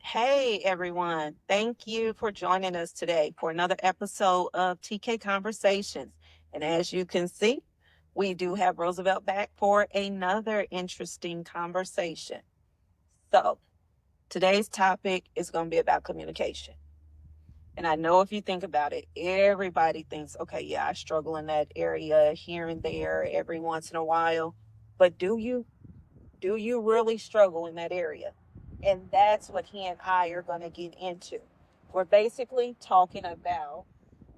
Hey everyone, thank you for joining us today for another episode of TK Conversations. And as you can see, we do have Roosevelt back for another interesting conversation. So, today's topic is going to be about communication. And I know if you think about it, everybody thinks, okay, yeah, I struggle in that area here and there every once in a while. But do you really struggle in that area? And that's what he and I are going to get into. We're basically talking about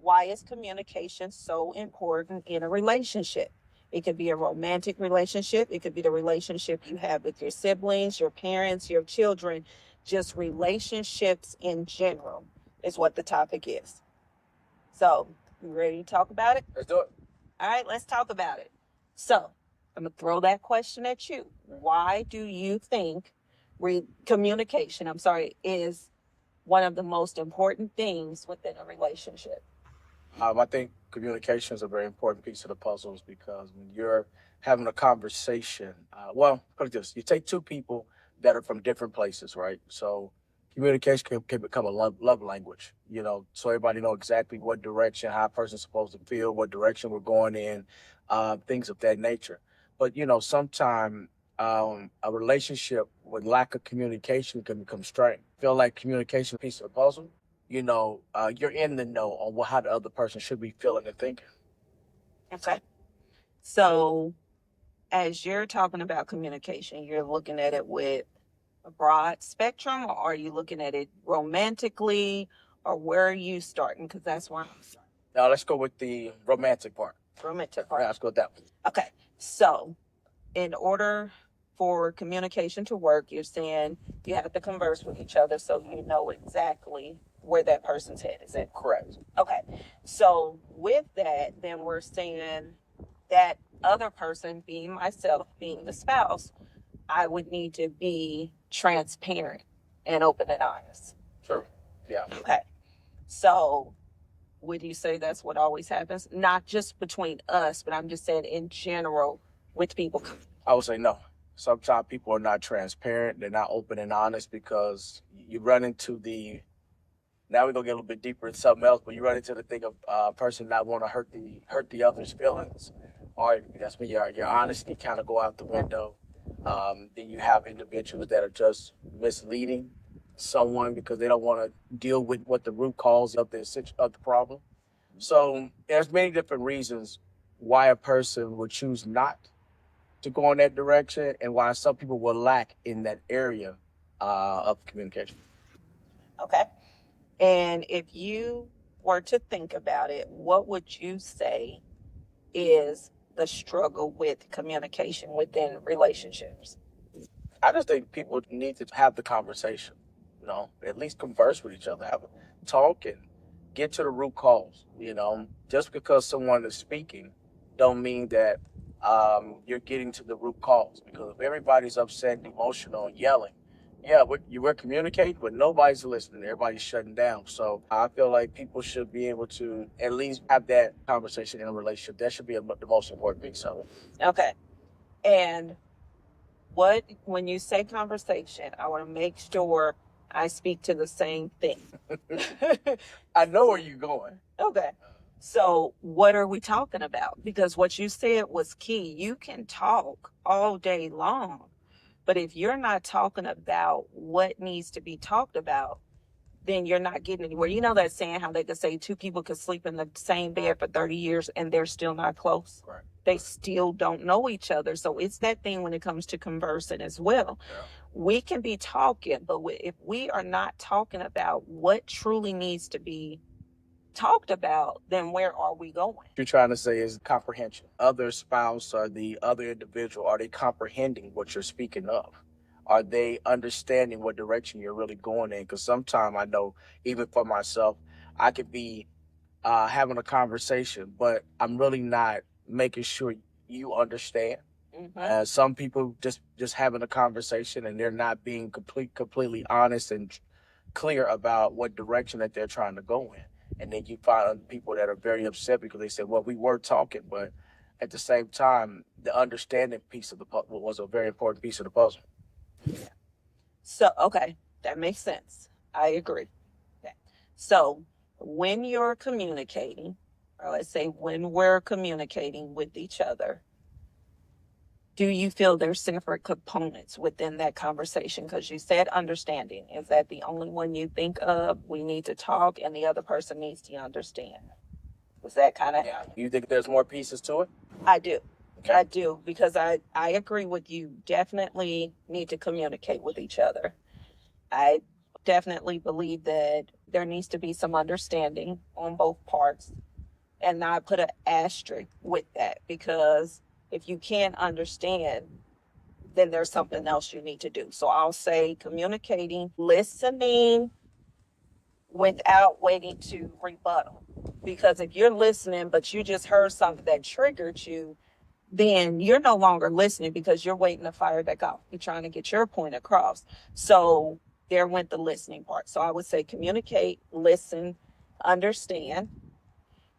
why is communication so important in a relationship. It could be a romantic relationship, it could be the relationship you have with your siblings, your parents, your children, just relationships in general is what the topic is. So, you ready to talk about it? Let's do it. All right, let's talk about it. So, I'm going to throw that question at you. Why do you think communication, is one of the most important things within a relationship? I think communication is a very important piece of the puzzles because when you're having a conversation, put it this: you take two people that are from different places, right? So communication can become a love language, so everybody know exactly what direction how a person's supposed to feel, what direction we're going in, things of that nature. But sometimes a relationship with lack of communication can become strained. Feel like communication piece of the puzzle, you're in the know on how the other person should be feeling and thinking. Okay. So, as you're talking about communication, you're looking at it with a broad spectrum, or are you looking at it romantically, or where are you starting? Because that's where I'm starting. Now let's go with the romantic part. Romantic Yeah, part. let's go with that one. Okay. So, in order for communication to work, you're saying you have to converse with each other so you know exactly where that person's head is at. Correct. Okay. So with that, then we're saying that other person, being myself, being the spouse, I would need to be transparent and open and honest. Sure. Yeah. Okay. So would you say that's what always happens? Not just between us, but I'm just saying in general with people. I would say no. Sometimes people are not transparent. They're not open and honest because you run into the. Now we're gonna get a little bit deeper in something else, but you run into the thing of a person not want to hurt the other's feelings, or that's when your honesty kind of go out the window. Then you have individuals that are just misleading someone because they don't want to deal with what the root cause of of the problem. So there's many different reasons why a person would choose not to go in that direction, and why some people will lack in that area of communication. Okay. And if you were to think about it, what would you say is the struggle with communication within relationships? I just think people need to have the conversation, at least converse with each other, have a talk and get to the root cause. Just because someone is speaking, don't mean that you're getting to the root cause. Because if everybody's upset and emotional and yelling, yeah, we're communicating, but nobody's listening. Everybody's shutting down. So I feel like people should be able to at least have that conversation in a relationship. That should be the most important piece of it. Okay. And when you say conversation, I want to make sure I speak to the same thing. I know where you're going. Okay. So, what are we talking about? Because what you said was key. You can talk all day long, but if you're not talking about what needs to be talked about, then you're not getting anywhere. You know that saying how they could say two people could sleep in the same bed for 30 years and they're still not close? Right. They still don't know each other. So it's that thing when it comes to conversing as well. Yeah. We can be talking, but if we are not talking about what truly needs to be talked about, then where are we going? What you're trying to say is comprehension. Other spouse or the other individual, are they comprehending what you're speaking of? Are they understanding what direction you're really going in? Because sometimes I know, even for myself, I could be having a conversation, but I'm really not making sure you understand. Some people just having a conversation and they're not being completely honest and clear about what direction that they're trying to go in. And then you find people that are very upset because they said, "Well, we were talking," but at the same time, the understanding piece of the puzzle was a very important piece of the puzzle. So, okay. That makes sense. I agree. Okay. So when you're communicating, or let's say when we're communicating with each other, do you feel there's separate components within that conversation? Because you said understanding. Is that the only one you think of? We need to talk and the other person needs to understand. Was that kind of? Yeah. You think there's more pieces to it? I do. Okay. I do because I agree with you. Definitely need to communicate with each other. I definitely believe that there needs to be some understanding on both parts and not put an asterisk with that because if you can't understand, then there's something else you need to do. So I'll say communicating, listening without waiting to rebuttal. Because if you're listening, but you just heard something that triggered you, then you're no longer listening because you're waiting to fire back off. You're trying to get your point across. So there went the listening part. So I would say communicate, listen, understand.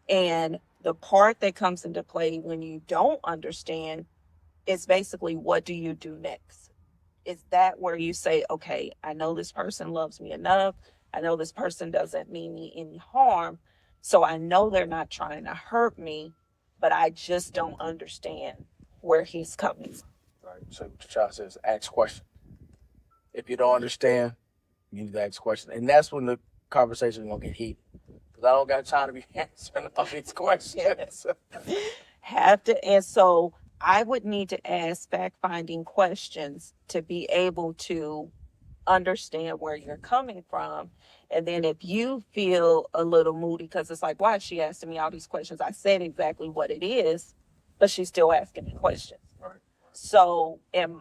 And the part that comes into play when you don't understand is basically what do you do next? Is that where you say, okay, I know this person loves me enough. I know this person doesn't mean me any harm. So I know they're not trying to hurt me, but I just don't understand where he's coming from. Right. So what your child says, ask questions. If you don't understand, you need to ask questions. And that's when the conversation is going to get heated. Because I don't got time to be answering all these questions. Have to, and so I would need to ask fact finding questions to be able to understand where you're coming from. And then if you feel a little moody, because it's like, why is she asking me all these questions? I said exactly what it is, but she's still asking me questions. Right. So, and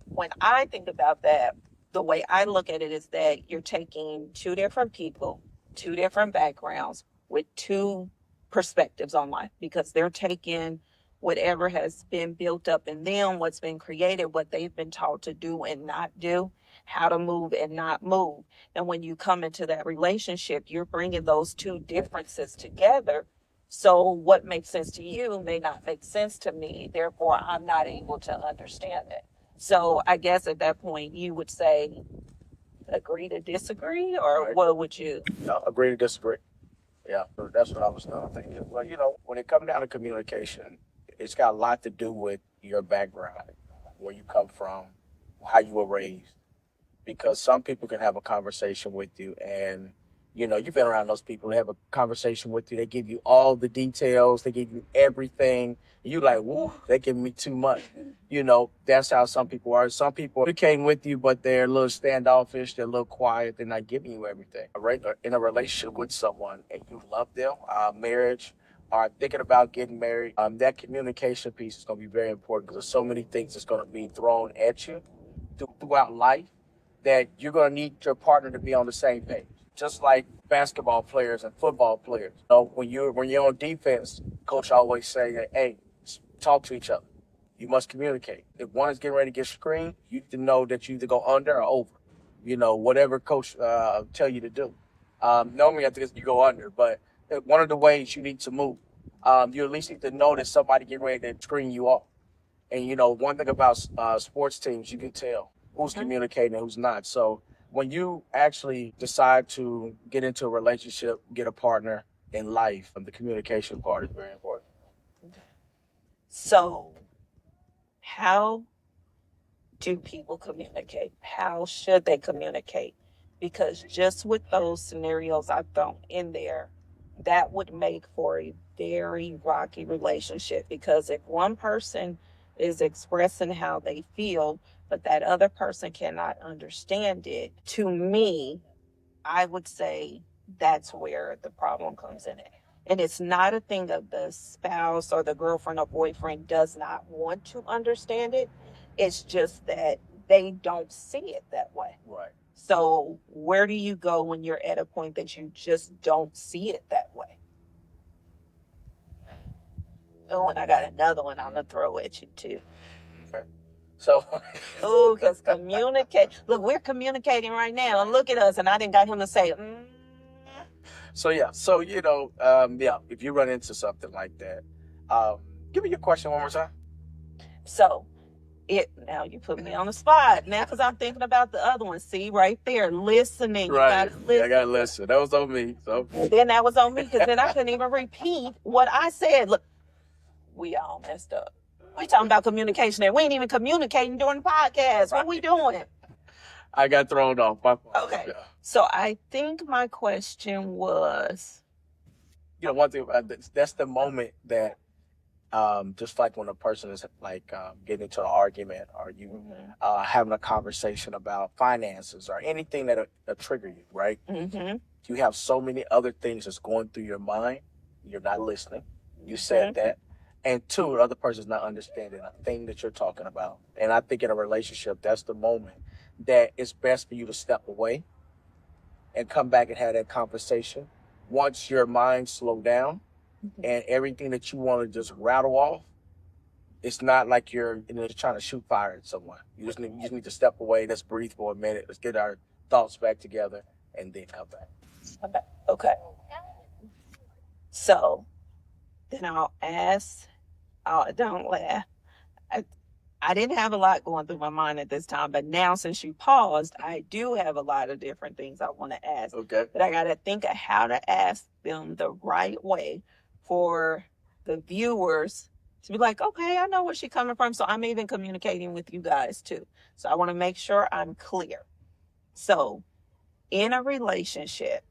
when I think about that, the way I look at it is that you're taking two different people, two different backgrounds with two perspectives on life because they're taking whatever has been built up in them, what's been created, what they've been taught to do and not do, how to move and not move. And when you come into that relationship, you're bringing those two differences together. So what makes sense to you may not make sense to me. Therefore, I'm not able to understand it. So I guess at that point you would say agree to disagree, or Right. what would you? No, agree to disagree. Yeah, that's what I was thinking. Well, when it comes down to communication, it's got a lot to do with your background, where you come from, how you were raised. Because some people can have a conversation with you and you've been around those people who have a conversation with you. They give you all the details. They give you everything. And you like, woo, they give me too much. That's how some people are. Some people came with you, but they're a little standoffish. They're a little quiet. They're not giving you everything. Right? In a relationship with someone and you love them, marriage, are thinking about getting married, that communication piece is going to be very important because there's so many things that's going to be thrown at you throughout life that you're going to need your partner to be on the same page. Just like basketball players and football players. When you're on defense, coach always say, "Hey, talk to each other. You must communicate. If one is getting ready to get screened, you need to know that you either go under or over. Whatever coach tell you to do. Normally, I think you go under, but one of the ways you need to move, you at least need to know that somebody getting ready to screen you off. And one thing about sports teams, you can tell who's communicating and who's not. So when you actually decide to get into a relationship, get a partner in life, the communication part is very important. So how do people communicate? How should they communicate? Because just with those scenarios I've thrown in there, that would make for a very rocky relationship. Because if one person is expressing how they feel, but that other person cannot understand it, to me, I would say that's where the problem comes in. It. And it's not a thing of the spouse or the girlfriend or boyfriend does not want to understand it. It's just that they don't see it that way. Right. So, where do you go when you're at a point that you just don't see it that way? Oh, and I got another one I'm going to throw at you too. Okay. So, Oh, because communicate. Look, we're communicating right now. And look at us. And I didn't got him to say, so yeah. So, yeah, if you run into something like that, give me your question one more time. So, it now you put me on the spot now because I'm thinking about the other one. See right there, listening. You Right. gotta Yeah, I gotta listen. listen. That was on me. So And then that was on me because then I couldn't even repeat what I said. Look, we all messed up. We talking about communication and we ain't even communicating during the podcast. What we doing? I got thrown off. My fault. Okay. Yeah. So I think my question was One thing about this, that's the moment that just like when a person is like getting into an argument or you having a conversation about finances or anything that trigger you, right? mm-hmm. You have so many other things that's going through your mind. You're not listening. You said that. And two, the other person's not understanding a thing that you're talking about. And I think in a relationship, that's the moment that it's best for you to step away and come back and have that conversation. Once your mind slow down and everything that you want to just rattle off, it's not like you're trying to shoot fire at someone. You just need to step away. Let's breathe for a minute. Let's get our thoughts back together and then come back. Okay. So then I'll ask. Oh, don't laugh. I, I didn't have a lot going through my mind at this time, but now since you paused, I do have a lot of different things I want to ask. Okay. But I got to think of how to ask them the right way for the viewers to be like, okay, I know where she's coming from. So I'm even communicating with you guys too. So I want to make sure I'm clear. So in a relationship,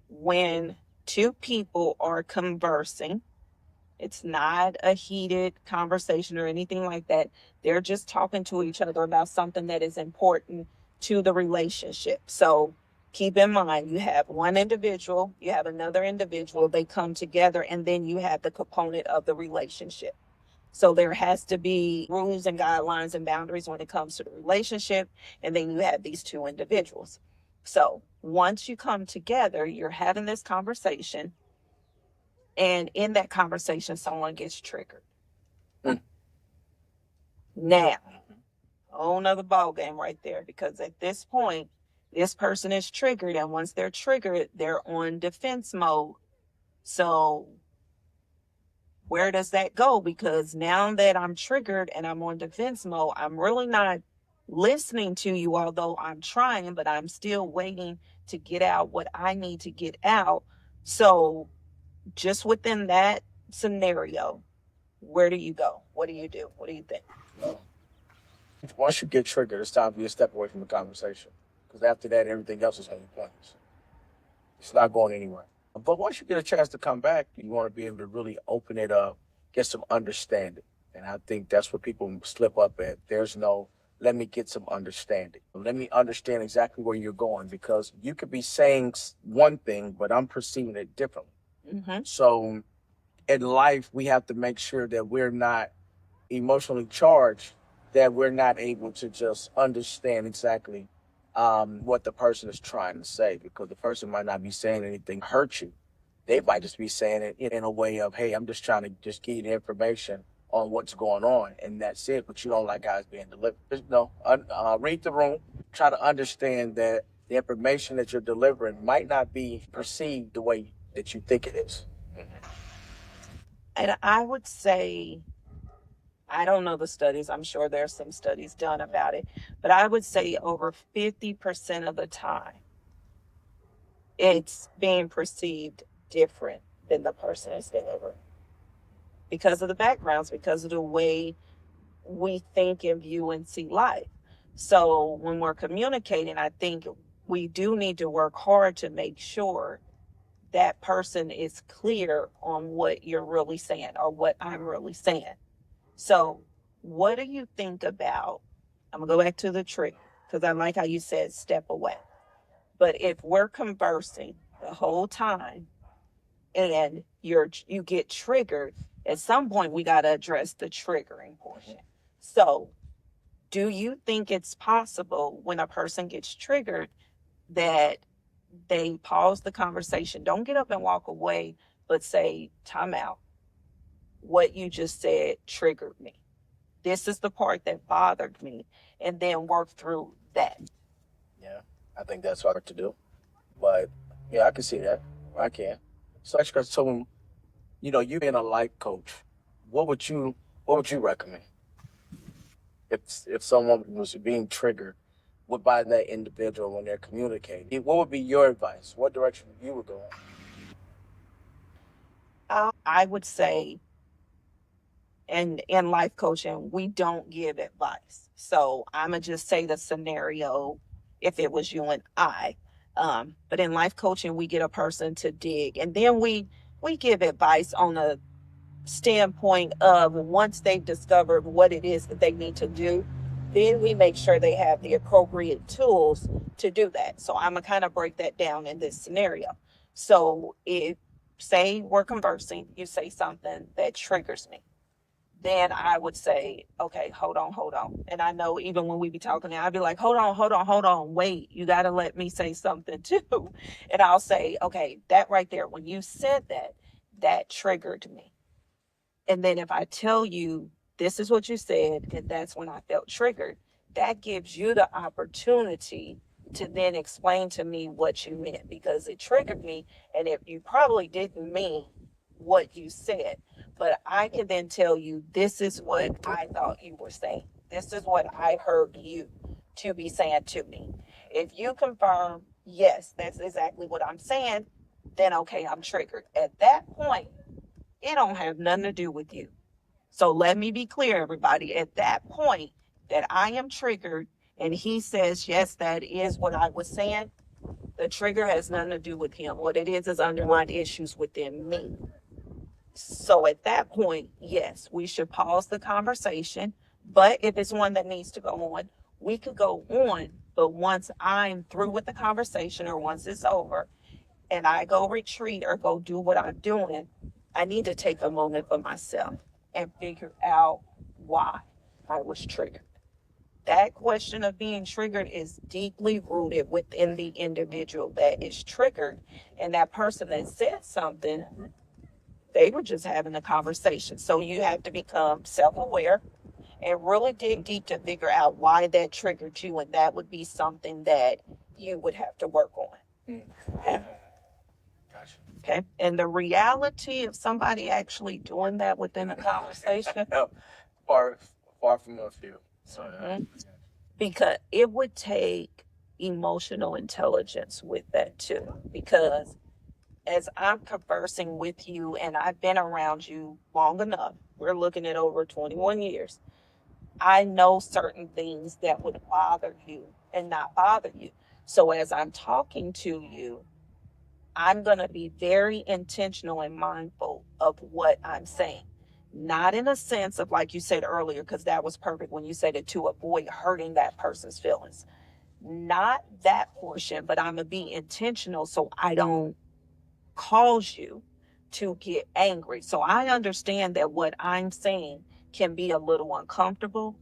when two people are conversing, it's not a heated conversation or anything like that. They're just talking to each other about something that is important to the relationship. So keep in mind, you have one individual, you have another individual, they come together, and then you have the component of the relationship. So there has to be rules and guidelines and boundaries when it comes to the relationship. And then you have these two individuals. So once you come together, you're having this conversation. And in that conversation, someone gets triggered. Mm. Now, a whole nother ball game right there, because at this point, this person is triggered, and once they're triggered, they're on defense mode. So where does that go? Because now that I'm triggered and I'm on defense mode, I'm really not listening to you, although I'm trying, but I'm still waiting to get out what I need to get out. So just within that scenario, where do you go? What do you do? What do you think? Once you get triggered, it's time for you to step away from the conversation. Because after that, everything else is going to be pointless. It's not going anywhere. But once you get a chance to come back, you want to be able to really open it up, get some understanding. And I think that's what people slip up at. There's no, let me get some understanding. Let me understand exactly where you're going because you could be saying one thing, but I'm perceiving it differently. Mm-hmm. So in life, we have to make sure that we're not emotionally charged, that we're not able to just understand exactly what the person is trying to say because the person might not be saying anything to hurt you. They might just be saying it in a way of, hey, I'm just trying to just give you the information on what's going on, and that's it. But you don't like how it's being delivered. Just, read the room, try to understand that the information that you're delivering might not be perceived the way that you think it is. And I would say, I don't know the studies. I'm sure there's some studies done about it, but I would say over 50% of the time, it's being perceived different than the person is delivering because of the backgrounds, because of the way we think and view and see life. So when we're communicating, I think we do need to work hard to make sure that person is clear on what you're really saying or what I'm really saying. So, what do you think about? I'm gonna go back to the trick because I like how you said step away. But if we're conversing the whole time and you get triggered, at some point we got to address the triggering portion. So, do you think it's possible when a person gets triggered that they pause the conversation, don't get up and walk away, but say, time out. What you just said triggered me. This is the part that bothered me, and then work through that. Yeah, I think that's hard to do. But yeah, I can see that. I can. So you being a life coach, what would you recommend? if someone was being triggered by that individual when they're communicating, what would be your advice? What direction you would go in? I would say, and in life coaching, we don't give advice. So I'm gonna just say the scenario if it was you and I. But in life coaching, we get a person to dig, and then we give advice on a standpoint of once they've discovered what it is that they need to do, then we make sure they have the appropriate tools to do that. So I'm gonna kind of break that down in this scenario. So if say we're conversing, you say something that triggers me, then I would say, okay, hold on, hold on. And I know even when we be talking now, I'd be like, hold on, hold on, hold on, wait, you got to let me say something too. And I'll say, okay, that right there, when you said that, that triggered me. And then if I tell you this is what you said, and that's when I felt triggered, that gives you the opportunity to then explain to me what you meant because it triggered me. And if you probably didn't mean what you said, but I can then tell you this is what I thought you were saying. This is what I heard you to be saying to me. If you confirm, yes, that's exactly what I'm saying, then okay, I'm triggered. At that point, it don't have nothing to do with you. So let me be clear, everybody. At that point that I am triggered and he says, yes, that is what I was saying, the trigger has nothing to do with him. What it is underlying issues within me. So at that point, yes, we should pause the conversation. But if it's one that needs to go on, we could go on. But once I'm through with the conversation or once it's over, and I go retreat or go do what I'm doing, I need to take a moment for myself and figure out why I was triggered. That question of being triggered is deeply rooted within the individual that is triggered. And that person that said something, they were just having a conversation. So you have to become self aware and really dig deep to figure out why that triggered you. And that would be something that you would have to work on. Mm. Okay. Gotcha. Okay. And the reality of somebody actually doing that within a conversation, far, far from a few. So, mhm, because it would take emotional intelligence with that too. Because as I'm conversing with you and I've been around you long enough, we're looking at over 21 years, I know certain things that would bother you and not bother you. So as I'm talking to you, I'm going to be very intentional and mindful of what I'm saying. Not in a sense of, like you said earlier, because that was perfect when you said it to avoid hurting that person's feelings. Not that portion, but I'm going to be intentional so I don't cause you to get angry. So I understand that what I'm saying can be a little uncomfortable,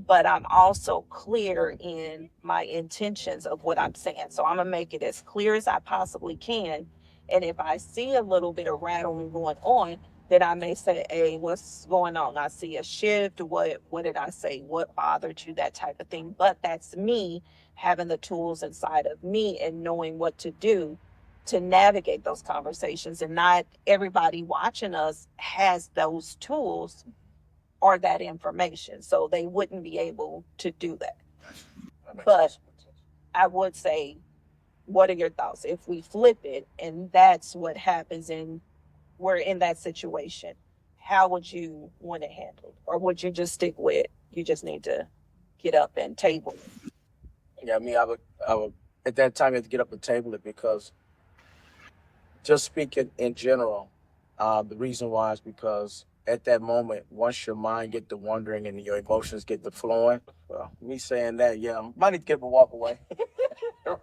but I'm also clear in my intentions of what I'm saying. So I'm gonna make it as clear as I possibly can. And if I see a little bit of rattling going on, then I may say, "Hey, what's going on? I see a shift. What did I say? What bothered you?" That type of thing. But that's me having the tools inside of me and knowing what to do to navigate those conversations. And not everybody watching us has those tools or that information. So they wouldn't be able to do that. But I would say, what are your thoughts if we flip it and that's what happens and we're in that situation? How would you want to handle it? Or would you just stick with you just need to get up and table it? Yeah, I mean, I would, at that time, you have to get up and table it because just speaking in general, the reason why is because at that moment, once your mind get to wandering and your emotions get to flowing, well, me saying that, yeah, I might need to get up and walk away.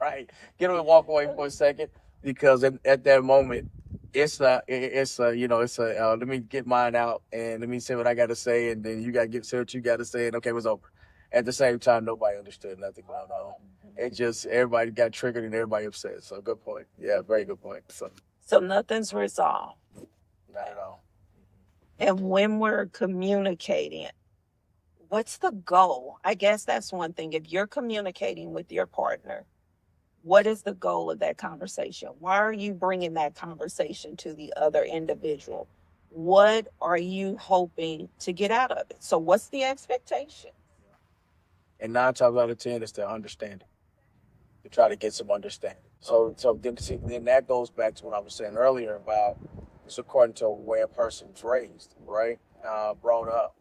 Right, get up and walk away for a second because at that moment, it's a it's a let me get mine out and let me say what I got to say, and then you got to get say what you got to say, and okay, it was over. At the same time, nobody understood nothing going on. It just everybody got triggered and everybody upset. So good point. Yeah, very good point. So So nothing's resolved. not at all. And when we're communicating, what's the goal? I guess that's one thing. If you're communicating with your partner, what is the goal of that conversation? Why are you bringing that conversation to the other individual? What are you hoping to get out of it? So, what's the expectation? And 9 times out of 10, it's their understanding to try to get some understanding. So then that goes back to what I was saying earlier about it's according to where a person's raised, right? Brought up,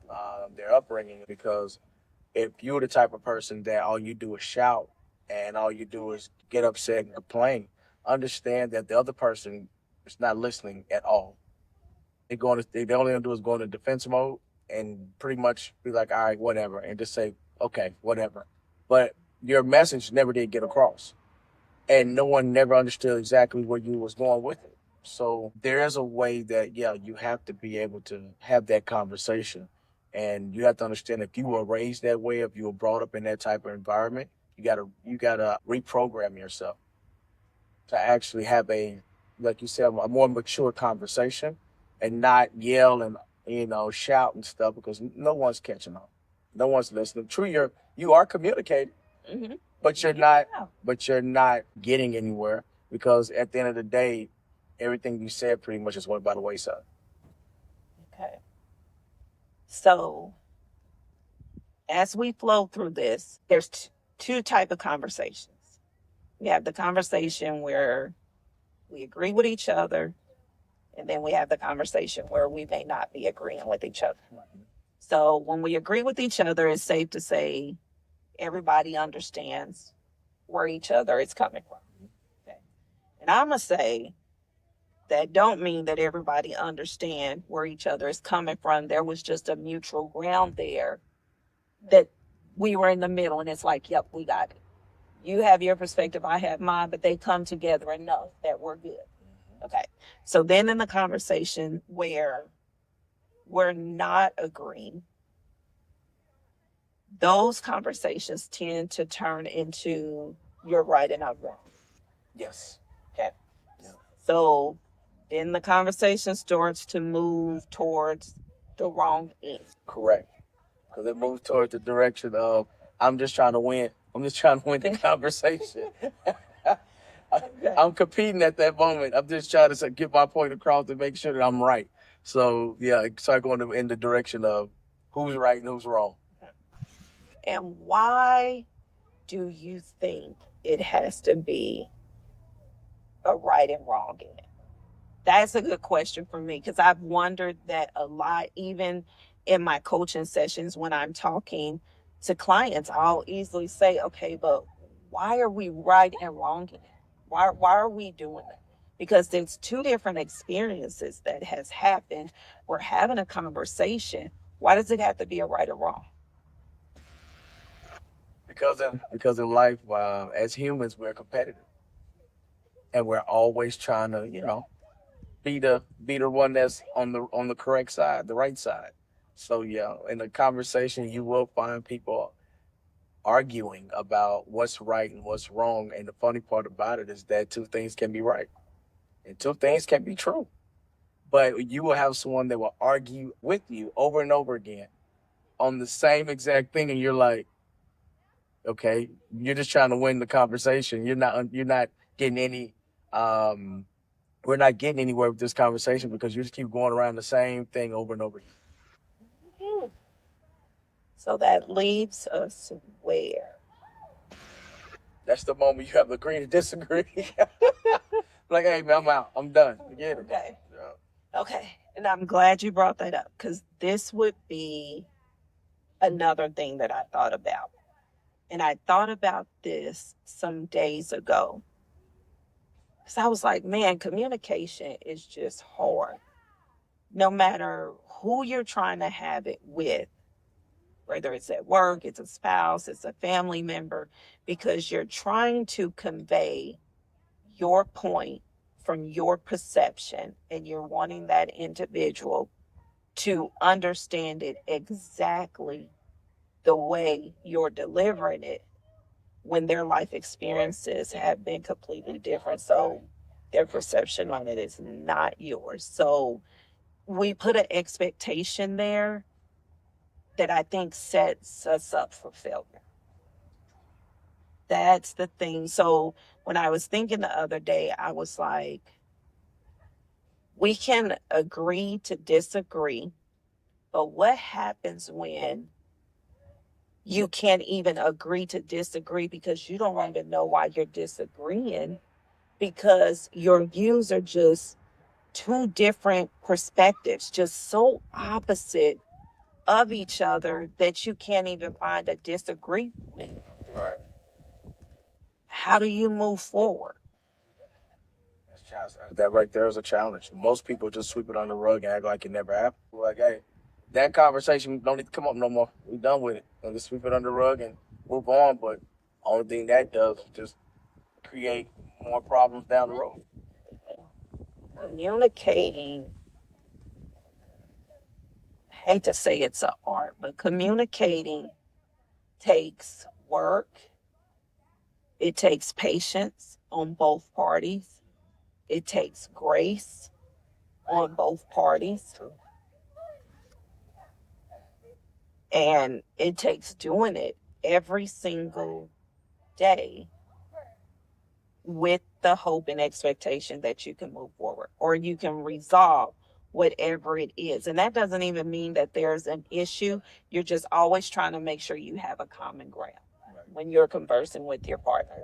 their upbringing. Because if you're the type of person that all you do is shout and all you do is get upset and complain, understand that the other person is not listening at all. They only gonna do is go into defense mode and pretty much be like, all right, whatever, and just say, okay, whatever. But your message never did get across, and no one never understood exactly where you was going with it. So there is a way that you have to be able to have that conversation, and you have to understand if you were raised that way, if you were brought up in that type of environment, you gotta reprogram yourself to actually have a, like you said, a more mature conversation, and not yell and shout and stuff, because no one's catching on, no one's listening. True, you are communicating, Mm-hmm. but you're not but you're not getting anywhere, because at the end of the day, everything you said pretty much just went by the wayside. Okay. So as we flow through this, there's two type of conversations. We have the conversation where we agree with each other, and then we have the conversation where we may not be agreeing with each other. So when we agree with each other, it's safe to say everybody understands where each other is coming from. Okay. And I'm gonna say that don't mean that everybody understand where each other is coming from. There was just a mutual ground there that we were in the middle, and it's like, yep, we got it. You have your perspective, I have mine, but they come together enough that we're good. Okay. So then in the conversation where we're not agreeing, those conversations tend to turn into you're right and I'm wrong. Yes. Okay. So then the conversation starts to move towards the wrong end. Correct. Because it moves towards the direction of, I'm just trying to win. I'm just trying to win the conversation. I'm competing at that moment. I'm just trying to get my point across to make sure that I'm right. So yeah, it start going in the direction of who's right and who's wrong. And why do you think it has to be a right and wrong end? That's a good question for me because I've wondered that a lot, even in my coaching sessions when I'm talking to clients. I'll easily say, okay, but why are we right and wrong in it? Why are we doing it? Because there's two different experiences that has happened. We're having a conversation. Why does it have to be a right or wrong? Because in life, as humans, we're competitive, and we're always trying to be the one that's on the correct side, the right side. So yeah, in the conversation, you will find people arguing about what's right and what's wrong. And the funny part about it is that two things can be right and two things can be true. But you will have someone that will argue with you over and over again on the same exact thing, and you're like, okay, you're just trying to win the conversation. You're not getting any. We're not getting anywhere with this conversation because you just keep going around the same thing over and over again. Hmm. So that leaves us where? That's the moment you have to agree to disagree. Like, hey man, I'm out. I'm done. Forget it. Okay. Yeah. Okay. And I'm glad you brought that up because this would be another thing that I thought about. And I thought about this some days ago. Because I was like, man, communication is just hard. No matter who you're trying to have it with, whether it's at work, it's a spouse, it's a family member, because you're trying to convey your point from your perception and you're wanting that individual to understand it exactly the way you're delivering it when their life experiences have been completely different. So their perception on it is not yours. So we put an expectation there that I think sets us up for failure. That's the thing. So when I was thinking the other day, I was like, we can agree to disagree, but what happens when You can't even agree to disagree because you don't even know why you're disagreeing, because your views are just two different perspectives, just so opposite of each other that you can't even find a disagreement. Right. How do you move forward? That right there is a challenge. Most people just sweep it under the rug and act like it never happened. Like, hey, that conversation don't need to come up no more. We done with it. And just sweep it under the rug and move on. But only thing that does is just create more problems down the road. Communicating, I hate to say it's an art, but communicating takes work, it takes patience on both parties, it takes grace on both parties, and it takes doing it every single day with the hope and expectation that you can move forward or you can resolve whatever it is. And that doesn't even mean that there's an issue. You're just always trying to make sure you have a common ground when you're conversing with your partner.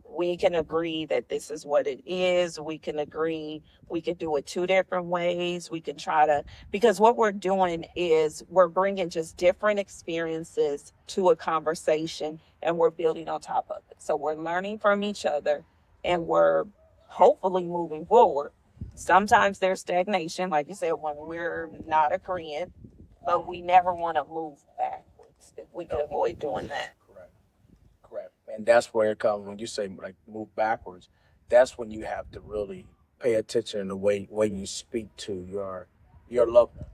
We can agree that this is what it is. We can agree we can do it two different ways. We can try to, because what we're doing is we're bringing just different experiences to a conversation and we're building on top of it. So we're learning from each other and we're hopefully moving forward. Sometimes there's stagnation, like you said, when we're not agreeing, but we never want to move backwards if we can avoid doing that. Correct. Correct. And that's where it comes when you say like move backwards. That's when you have to really pay attention to the way you speak to your loved one,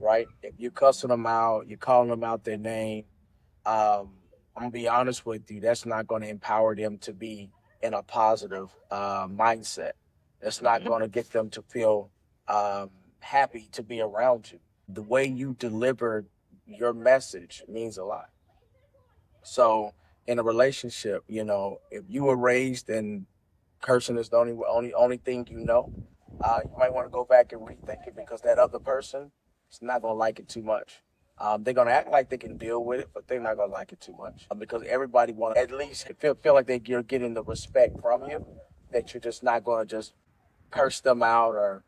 right? If you're cussing them out, you're calling them out their name, I'm gonna be honest with you. That's not going to empower them to be in a positive mindset. It's not Mhm. going to get them to feel happy to be around you. The way you deliver your message means a lot. So in a relationship, if you were raised and cursing is the only thing you might want to go back and rethink it because that other person is not gonna like it too much. They're gonna act like they can deal with it, but they're not gonna like it too much because everybody want to at least feel like you're getting the respect from you that you're just not gonna just curse them out or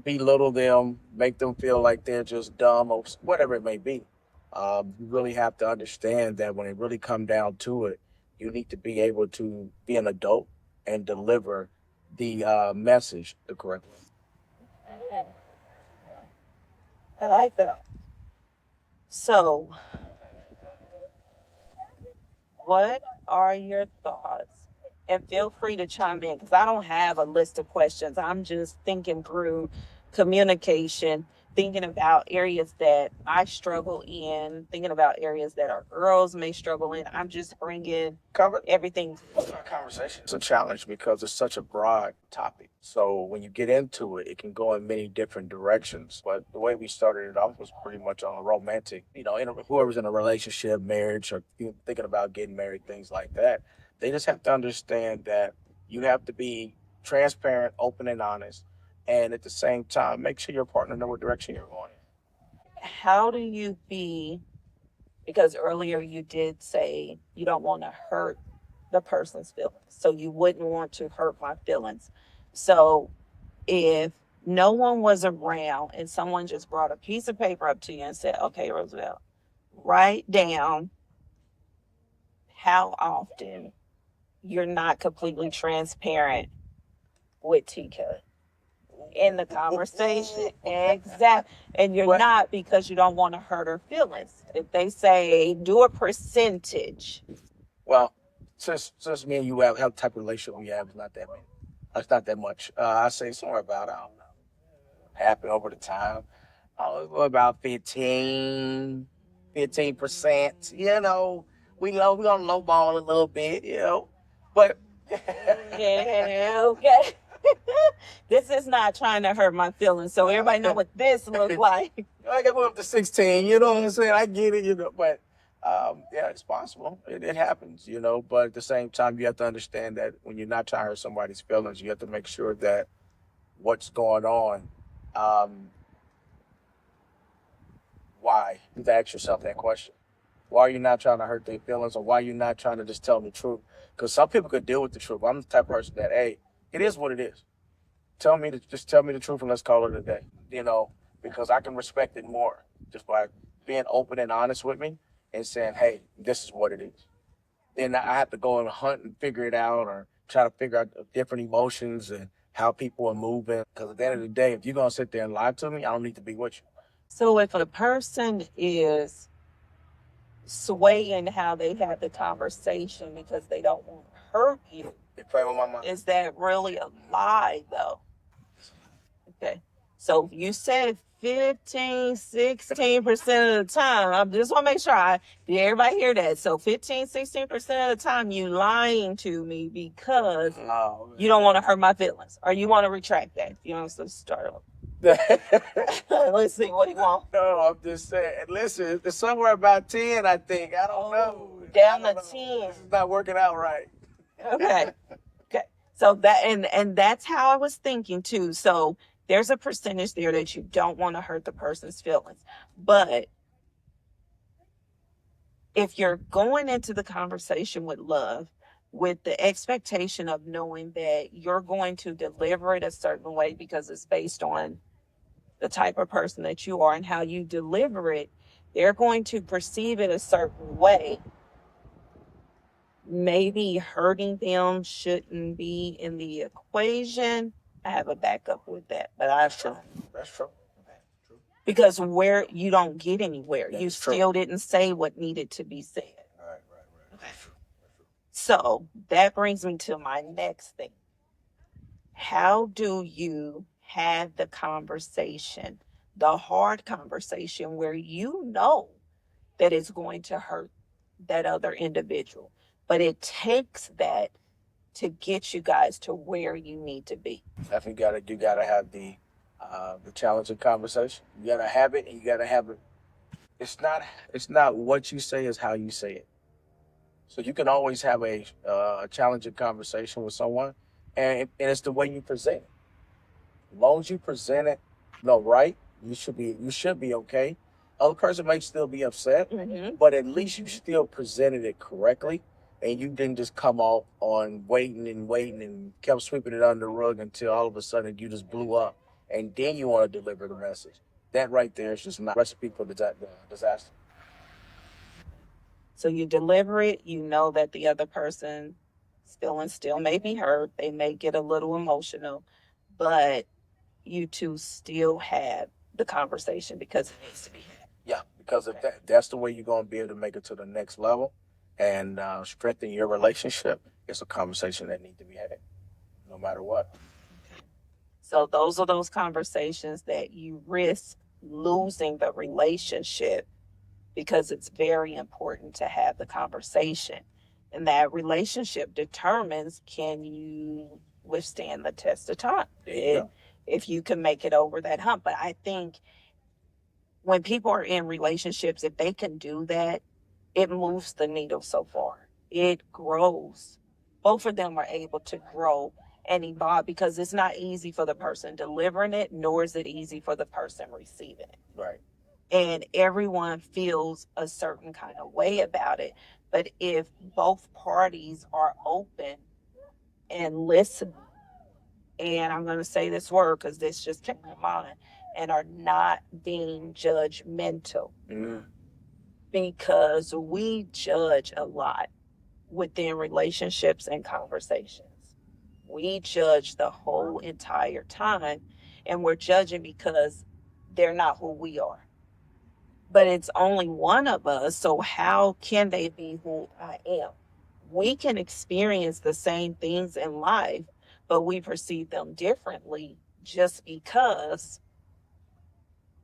belittle them, make them feel like they're just dumb or whatever it may be. You really have to understand that when it really come down to it, you need to be able to be an adult and deliver the message the correct way. I like that. So, what are your thoughts? And feel free to chime in because I don't have a list of questions. I'm just thinking through communication, thinking about areas that I struggle in, thinking about areas that our girls may struggle in. I'm just bringing Cover everything. our conversation. It's a challenge because it's such a broad topic. So when you get into it, it can go in many different directions. But the way we started it off was pretty much on a romantic, whoever's in a relationship, marriage, or thinking about getting married, things like that. They just have to understand that you have to be transparent, open, and honest, and at the same time, make sure your partner know what direction you're going. How do you be? Because earlier you did say you don't want to hurt the person's feelings. So you wouldn't want to hurt my feelings. So if no one was around and someone just brought a piece of paper up to you and said, okay, Roosevelt, write down how often you're not completely transparent with TK in the conversation. Exactly. And you're not because you don't want to hurt her feelings. If they say do a percentage. Well, since me and you have the type of relationship we have, it's not that many. It's not that much. I say somewhere about I don't know, happen over the time. About 15%. We gonna lowball a little bit, but Yeah, okay. This is not trying to hurt my feelings. So everybody know what this looks like. I can move up to 16. You know what I'm saying? I get it, but yeah, it's possible. It happens, But at the same time, you have to understand that when you're not trying to hurt somebody's feelings, you have to make sure that what's going on. Um, why? You have to ask yourself that question. Why are you not trying to hurt their feelings, or why are you not trying to just tell them the truth? Because some people could deal with the truth. I'm the type of person that, hey, it is what it is. Just tell me the truth and let's call it a day. You know, because I can respect it more just by being open and honest with me and saying, hey, this is what it is. Then I have to go and hunt and figure it out, or try to figure out different emotions and how people are moving. Because at the end of the day, if you're gonna sit there and lie to me, I don't need to be with you. So if a person is swaying how they have the conversation because they don't want to hurt you, They play with my mind. is that really a lie though? Okay. So you said 15, 16% of the time. I just want to make sure did everybody hear that. So 15, 16% of the time you lying to me because you don't want to hurt my feelings. Or you want to retract that. You know, so start over. Let's see what he wants. No, I'm just saying. Listen, it's somewhere about 10, I think. I don't know. Down I to don't know. 10. This is not working out right. Okay. Okay. So that and that's how I was thinking too. So there's a percentage there that you don't want to hurt the person's feelings. But if you're going into the conversation with love, with the expectation of knowing that you're going to deliver it a certain way because it's based on the type of person that you are and how you deliver it, they're going to perceive it a certain way. Maybe hurting them shouldn't be in the equation. I have a backup with that, but I That's true. That's true. because where you don't get anywhere, That's you true. still didn't say what needed to be said. Right. Okay. So that brings me to my next thing. How do you have the conversation, the hard conversation where you know that it's going to hurt that other individual, but it takes that to get you guys to where you need to be? Definitely you gotta have the challenging conversation. You gotta have it, and you gotta have it. It's not what you say, is how you say it. So you can always have a challenging conversation with someone, and it's the way you present it. As long as you present it, right, you should be okay. Other person may still be upset, but at least you still presented it correctly, and you didn't just come off on waiting and kept sweeping it under the rug until all of a sudden you just blew up, and then you want to deliver the message. That right there is just not a recipe for disaster. So you deliver it, you know that the other person still may be hurt. They may get a little emotional, but you two still have the conversation because it needs to be had. Yeah, because if that's the way you're going to be able to make it to the next level and strengthen your relationship, it's a conversation that needs to be had, no matter what. So those are those conversations that you risk losing the relationship because it's very important to have the conversation. And that relationship determines, can you withstand the test of time? If you can make it over that hump. But I think when people are in relationships, if they can do that, it moves the needle so far. It grows. Both of them are able to grow and evolve because it's not easy for the person delivering it, nor is it easy for the person receiving it. Right. And everyone feels a certain kind of way about it. But if both parties are open and listen, and I'm going to say this word because this just came to mind, and are not being judgmental, because we judge a lot within relationships and conversations. We judge the whole entire time, and we're judging because they're not who we are. But it's only one of us, so how can they be who I am? We can experience the same things in life, but we perceive them differently just because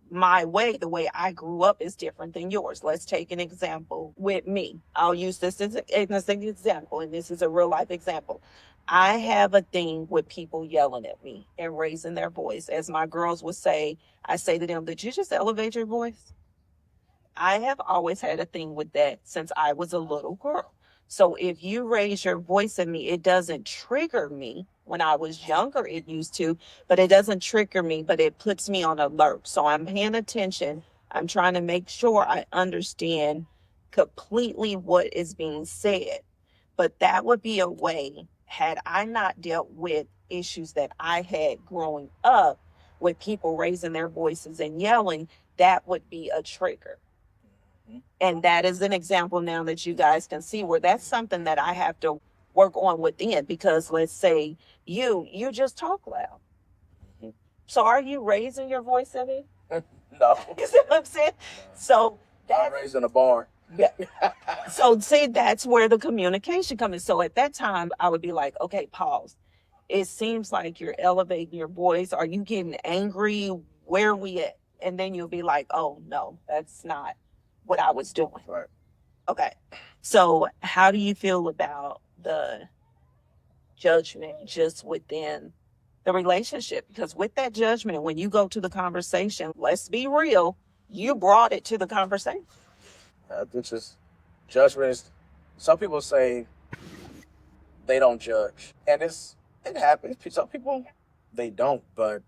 my way, the way I grew up, is different than yours. Let's take an example with me. I'll use this as an example, and this is a real life example. I have a thing with people yelling at me and raising their voice. As my girls would say, I say to them, did you just elevate your voice? I have always had a thing with that since I was a little girl. So if you raise your voice at me, it doesn't trigger me. When I was younger, it used to, but it doesn't trigger me, but it puts me on alert. So I'm paying attention. I'm trying to make sure I understand completely what is being said. But that would be a way, had I not dealt with issues that I had growing up with people raising their voices and yelling, that would be a trigger. Mhm. And that is an example now that you guys can see where that's something that I have to work on within, because let's say you just talk loud. Mhm. So are you raising your voice at me? No. You see what I'm saying? No. So I'm that's raised in a barn. yeah. So see, that's where the communication comes in. So at that time, I would be like, okay, pause. It seems like you're elevating your voice. Are you getting angry? Where are we at? And then you'll be like, oh no, that's not what I was doing. Right. Okay. So how do you feel about the judgment just within the relationship? Because with that judgment, when you go to the conversation, let's be real, you brought it to the conversation. This is judgment is. Some people say they don't judge, and it happens. Some people they don't, but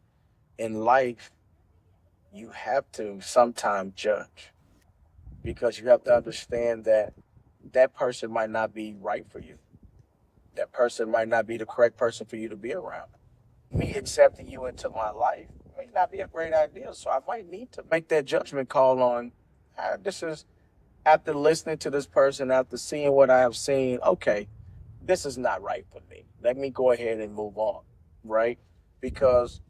in life you have to sometimes judge because you have to understand that that person might not be right for you. That person might not be the correct person for you to be around. Me accepting you into my life may not be a great idea, so I might need to make that judgment call on. This is after listening to this person, after seeing what I have seen. Okay, this is not right for me. Let me go ahead and move on, right? Because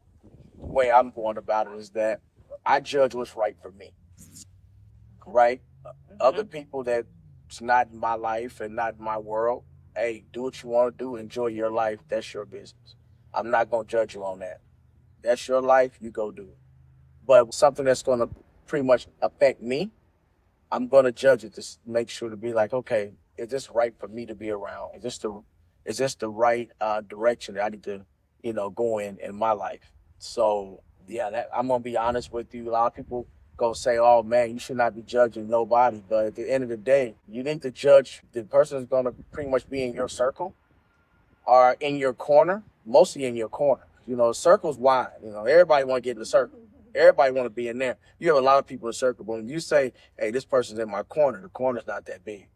the way I'm going about it is that I judge what's right for me, right? Other Mhm. people that's not in my life and not in my world, hey, do what you want to do, enjoy your life. That's your business. I'm not gonna judge you on that. That's your life. You go do it. But something that's gonna pretty much affect me, I'm gonna judge it to make sure to be like, okay, is this right for me to be around? Is this the right direction that I need to, go in my life? So yeah, I'm gonna be honest with you. A lot of people go say, "Oh man, you should not be judging nobody," but at the end of the day, you need to judge the person is gonna pretty much be in your circle or in your corner, mostly in your corner. Circle's wide. Everybody want to get in the circle. Everybody want to be in there. You have a lot of people in the circle, but when you say, "Hey, this person's in my corner," the corner's not that big.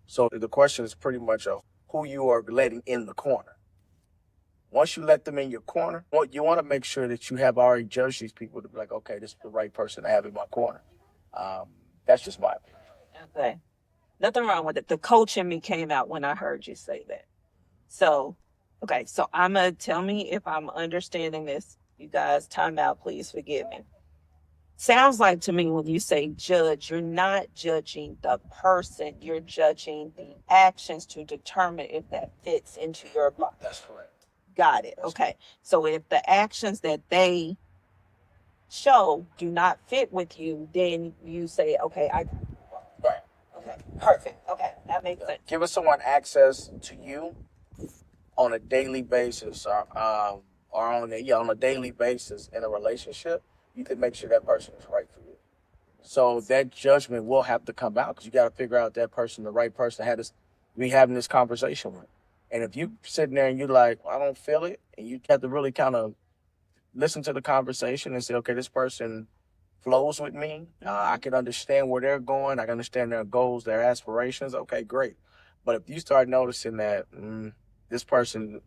So the question is pretty much of who you are letting in the corner. Once you let them in your corner, you want to make sure that you have already judged these people to be like, okay, this is the right person to have in my corner. Um, that's just my opinion. Okay. Nothing wrong with it. The coach in me came out when I heard you say that. So, okay. So I'm going to tell me if I'm understanding this. You guys, time out, please forgive me. Sounds like to me when you say judge, you're not judging the person, you're judging the actions to determine if that fits into your life. That's correct. Got it. Okay. So if the actions that they show do not fit with you, then you say, okay, Right. okay, perfect. Okay, that makes Yeah. sense. Giving someone access to you on a daily basis or on a daily basis in a relationship, you can make sure that person is right for you. So that judgment will have to come out because you got to figure out that person, the right person, had this be having this conversation with. And if you sitting there and you're like, I don't feel it, and you have to really kind of listen to the conversation and say, okay, this person flows with me. I can understand where they're going. I can understand their goals, their aspirations. Okay, great. But if you start noticing that this person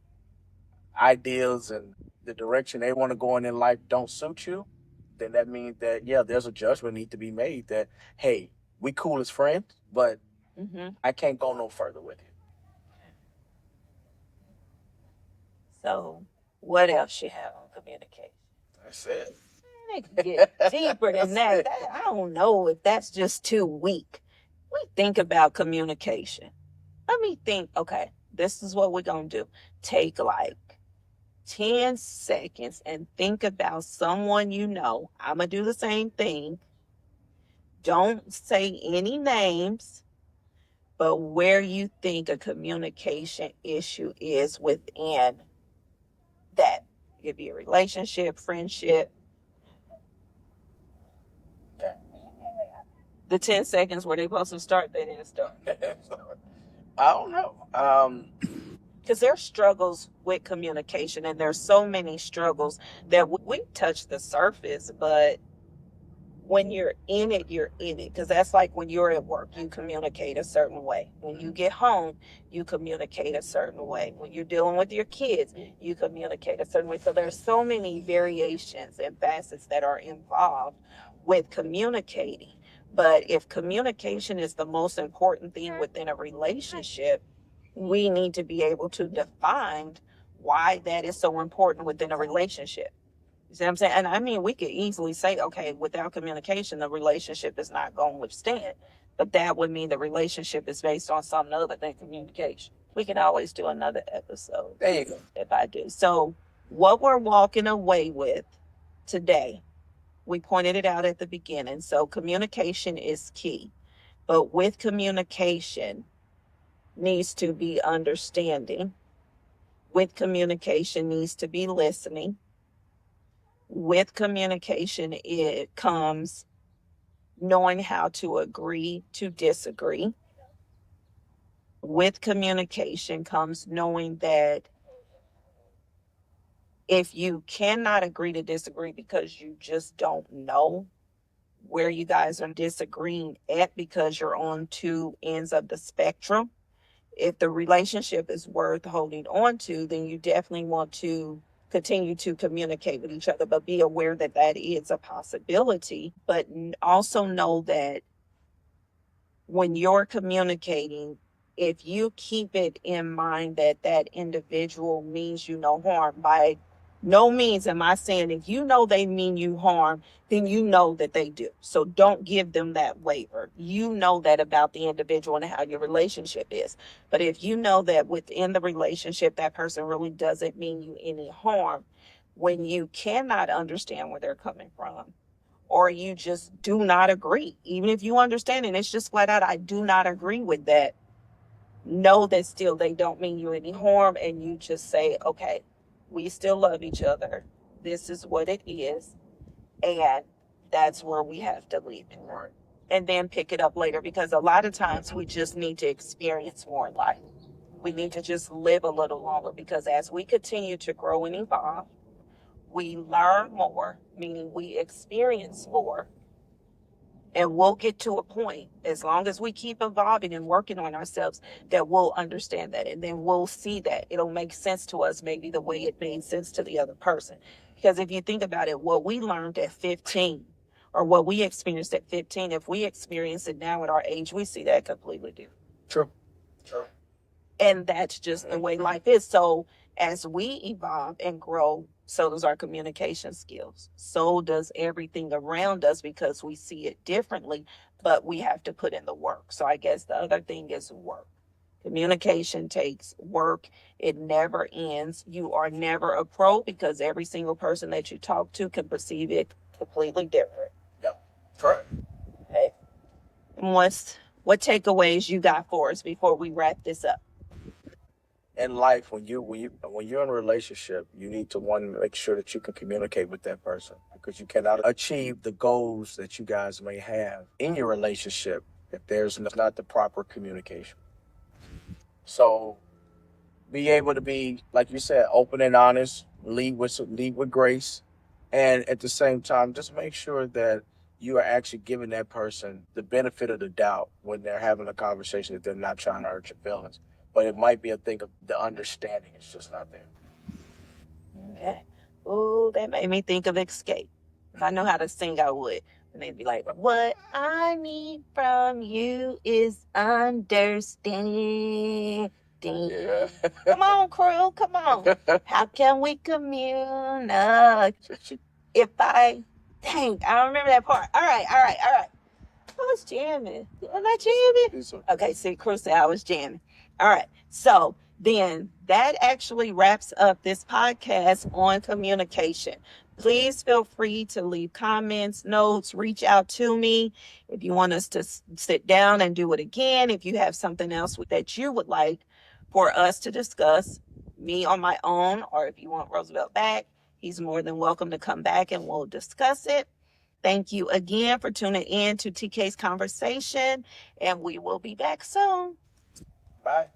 ideas and the direction they want to go in life don't suit you, then that means that yeah, there's a judgment need to be made that hey, we cool as friends, but Mm-hmm. I can't go no further with you. So, what else you have on communication? That's it. It can get deeper than That's that. it. I don't know if that's just too weak. We think about communication. Let me think, okay, this is what we're going to do. Take like 10 seconds and think about someone you know. I'm going to do the same thing. Don't say any names, but where you think a communication issue is within that. It could be a relationship, friendship. Okay. The 10 seconds where they supposed to start, they didn't start. I don't know. Because there's struggles with communication, and there's so many struggles that we touch the surface, but when you're in it, you're in it. Because that's like when you're at work, you communicate a certain way. When you get home, you communicate a certain way. When you're dealing with your kids, you communicate a certain way. So there's so many variations and facets that are involved with communicating. But if communication is the most important thing within a relationship, we need to be able to define why that is so important within a relationship. You see what I'm saying? And I mean, we could easily say, okay, without communication, the relationship is not going to withstand. But that would mean the relationship is based on something other than communication. We can always do another episode. There you go. If I do. So, what we're walking away with today, we pointed it out at the beginning. So, communication is key. But with communication needs to be understanding. With communication needs to be listening. With communication, it comes knowing how to agree to disagree. With communication comes knowing that if you cannot agree to disagree because you just don't know where you guys are disagreeing at because you're on two ends of the spectrum, if the relationship is worth holding on to, then you definitely want to continue to communicate with each other, but be aware that that is a possibility. But also know that when you're communicating, if you keep it in mind that that individual means you no harm, by no means am I saying if you know they mean you harm, then you know that they do. So don't give them that waiver. You know that about the individual and how your relationship is. But if you know that within the relationship, that person really doesn't mean you any harm, when you cannot understand where they're coming from, or you just do not agree, even if you understand it, it's just flat out, I do not agree with that. Know that still they don't mean you any harm, and you just say, okay, we still love each other. This is what it is, and that's where we have to leave it. Right. And then pick it up later because a lot of times we just need to experience more life. We need to just live a little longer because as we continue to grow and evolve, we learn more, meaning we experience more. And we'll get to a point, as long as we keep evolving and working on ourselves, that we'll understand that. And then we'll see that it'll make sense to us, maybe the way it made sense to the other person. Because if you think about it, what we learned at 15 or what we experienced at 15, if we experience it now at our age, we see that completely different. True. True. And that's just the way life is. So as we evolve and grow, so does our communication skills. So does everything around us because we see it differently, but we have to put in the work. So I guess the other thing is work. Communication takes work. It never ends. You are never a pro because every single person that you talk to can perceive it completely different. Yep. Correct. Okay. And what takeaways you got for us before we wrap this up? In life, when you're in a relationship, you need to one make sure that you can communicate with that person because you cannot achieve the goals that you guys may have in your relationship if there's not the proper communication. So be able to be, like you said, open and honest, lead with grace, and at the same time, just make sure that you are actually giving that person the benefit of the doubt when they're having a conversation that they're not trying to hurt your feelings. But it might be a thing of the understanding is just not there. Okay. Oh, that made me think of Escape. If I know how to sing, I would. And they'd be like, what I need from you is understanding. Yeah. Come on, crew. Come on. How can we communicate? If I, dang, I don't remember that part. All right, all right, all right. I was jamming. Am I jamming? Okay, see, Cruz said I was jamming. All right. So then that actually wraps up this podcast on communication. Please feel free to leave comments, notes, reach out to me if you want us to sit down and do it again. If you have something else that you would like for us to discuss, me on my own, or if you want Roosevelt back, he's more than welcome to come back and we'll discuss it. Thank you again for tuning in to TK's Conversation, and we will be back soon. Bye.